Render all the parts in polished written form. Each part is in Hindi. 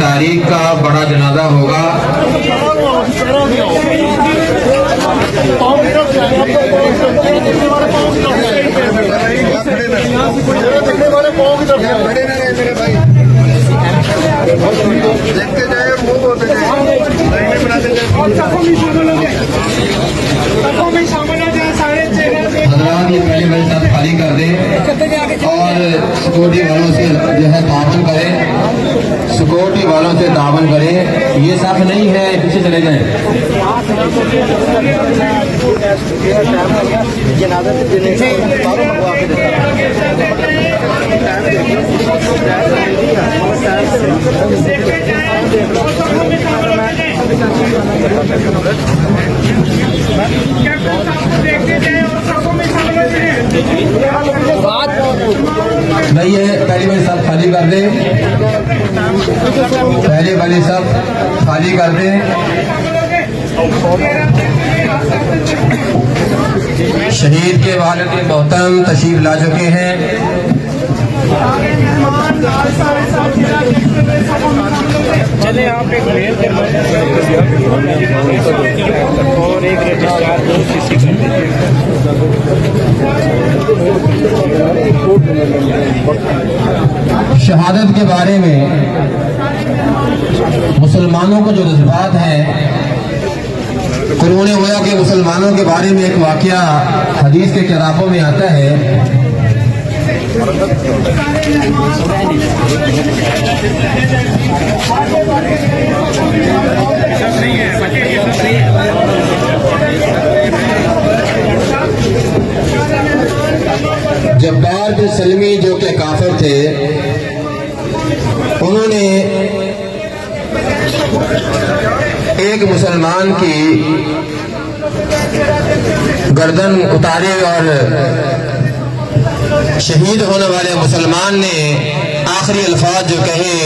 तारीख का बड़ा जनाजा होगा। हजरात ये पहले वाले साथ खाली कर दें और सिक्योरिटी वालों से जो है तावन करें, सिक्योरिटी वालों से तावन करें। ये साफ नहीं है, पीछे चले जाएं। नहीं है, पहले वाले सब खाली कर दें, पहले वाले सब खाली कर दें। शहीद के वालिद मोहतरम तशरीफ ला चुके हैं। चले आप एक मेल और एक रजिस्ट्रार दो किसी शहादत के बारे में मुसलमानों को जो जज्बात हैं, कुरान होया कि मुसलमानों के बारे में एक वाकया हदीस के किताबों में आता है। जब्बार बिन सलमी जो कि काफिर थे, उन्होंने एक मुसलमान की गर्दन उतारी और शहीद होने वाले मुसलमान ने आखिरी अल्फाज जो कहे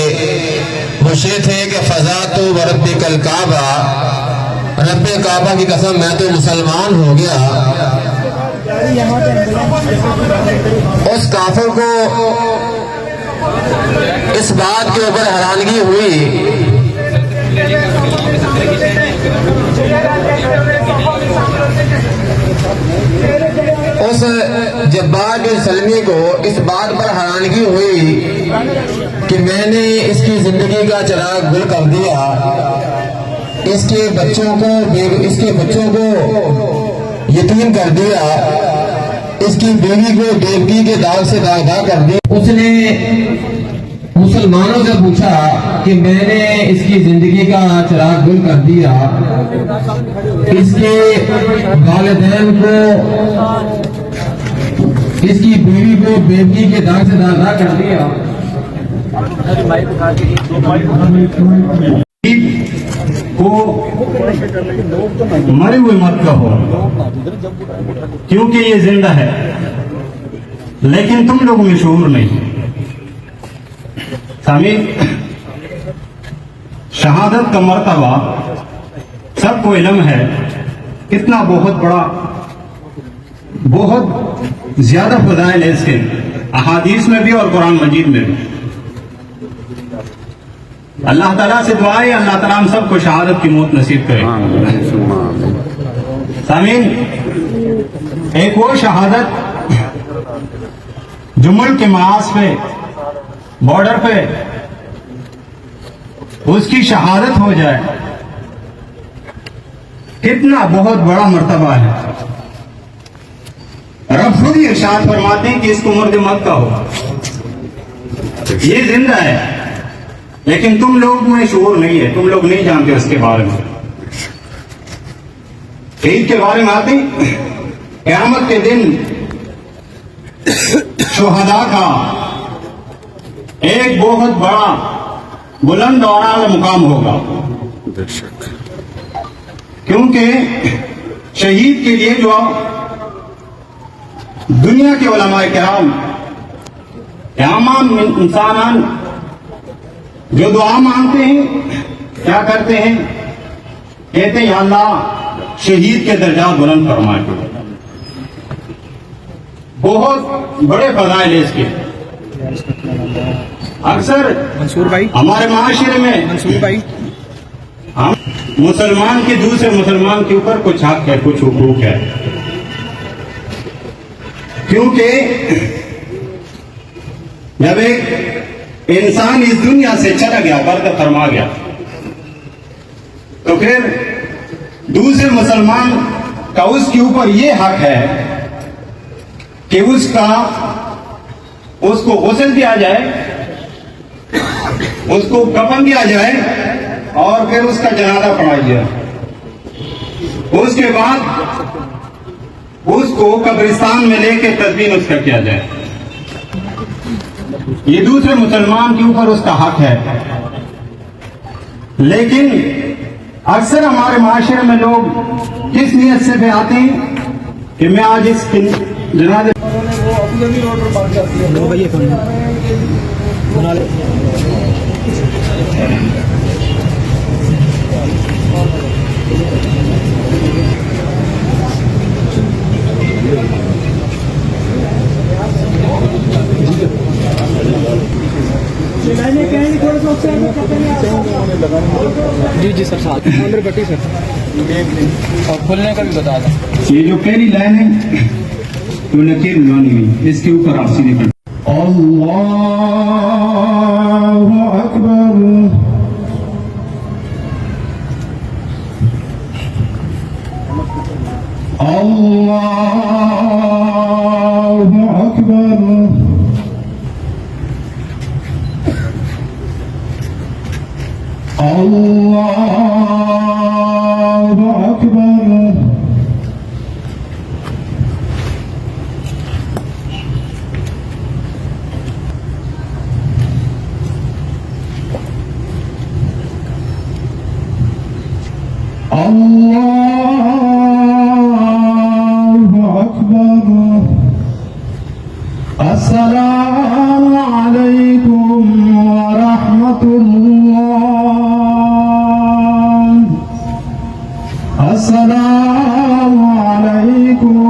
वो ये थे कि फजा तो रब्बे कल काबा, रब्बे काबा की कसम मैं तो मुसलमान हो गया। उस काफिर को इस बात के ऊपर हैरानगी हुई उस जब्बार बिन सलमी को इस बात पर हैरानगी हुई कि मैंने इसकी जिंदगी का चिराग गुल कर दिया, इसके बच्चों को यतीम कर दिया, इसकी बीवी को बेटी के दाग से दागदार कर दिया। उसने मुसलमानों से पूछा कि मैंने इसकी जिंदगी का चिराग गुल कर दिया, इसके वालिदैन को, इसकी बीवी को बेटी के दाग से दागदार कर दिया। को मरे हुए मत कहो, क्योंकि ये जिंदा है, लेकिन तुम लोग में शऊर नहीं। सामीन, शहादत का मर्तबा सबको इल्म है, कितना बहुत बड़ा, बहुत ज्यादा फज़ाइल है इसके, अहादीस में भी और कुरान मजीद में भी। अल्लाह ताला से दुआ है अल्लाह ताला हम सबको शहादत की मौत नसीब करे। सामीन, एक वो शहादत जो मुल्क के महाज पे, बॉर्डर पे उसकी शहादत हो जाए, कितना बहुत बड़ा मर्तबा है। रब खुद ही इरशाद फरमाते हैं कि इसको मुर्द मत कहो, ये जिंदा है, लेकिन तुम लोग में शऊर नहीं है, तुम लोग नहीं जानते उसके बारे में। ईद के बारे में आते, क़यामत के दिन शुहदा का एक बहुत बड़ा बुलंद और आला मुकाम होगा, क्योंकि शहीद के लिए जो दुनिया के उलमाए किराम, तमाम इंसान जो दुआ मांगते हैं, क्या करते हैं, कहते हैं या अल्लाह शहीद के दर्जात बुलंद फरमाए। बहुत बड़े फज़ाइल इसके। अक्सर मंसूर भाई हमारे माशरे में मंसूर भाई हम मुसलमान के दूसरे मुसलमान के ऊपर कुछ हक है, कुछ हुकूक है, क्योंकि जब एक इंसान इस दुनिया से चला गया, बर्द फरमा गया, तो फिर दूसरे मुसलमान का उसके ऊपर यह हक है कि उसको गुस्ल दिया जाए, उसको कफन दिया जाए और फिर उसका जनाजा पढ़ाया जाए। उसके बाद उसको कब्रिस्तान में लेके तदफीन उसका किया जाए। ये दूसरे मुसलमान के ऊपर उसका हक है। लेकिन अक्सर हमारे माशरे में लोग किस नियत से भी आते हैं कि मैं आज इस जनाजे लो भैया फोन बना ले जी सर साथ अंदर बटी सर और खुलने का भी बता दें। ये जो पहली लाइन है तो लकीर लगानी हुई, इसके ऊपर आप सीधे कर अल्लाहु अकबर अल्लाहु अकबर अल्लाहु अकबर अल्लाहु अकबर अस्सलामु अलैकुम व रहमतुल्लाह अस्सलामु अलैकुम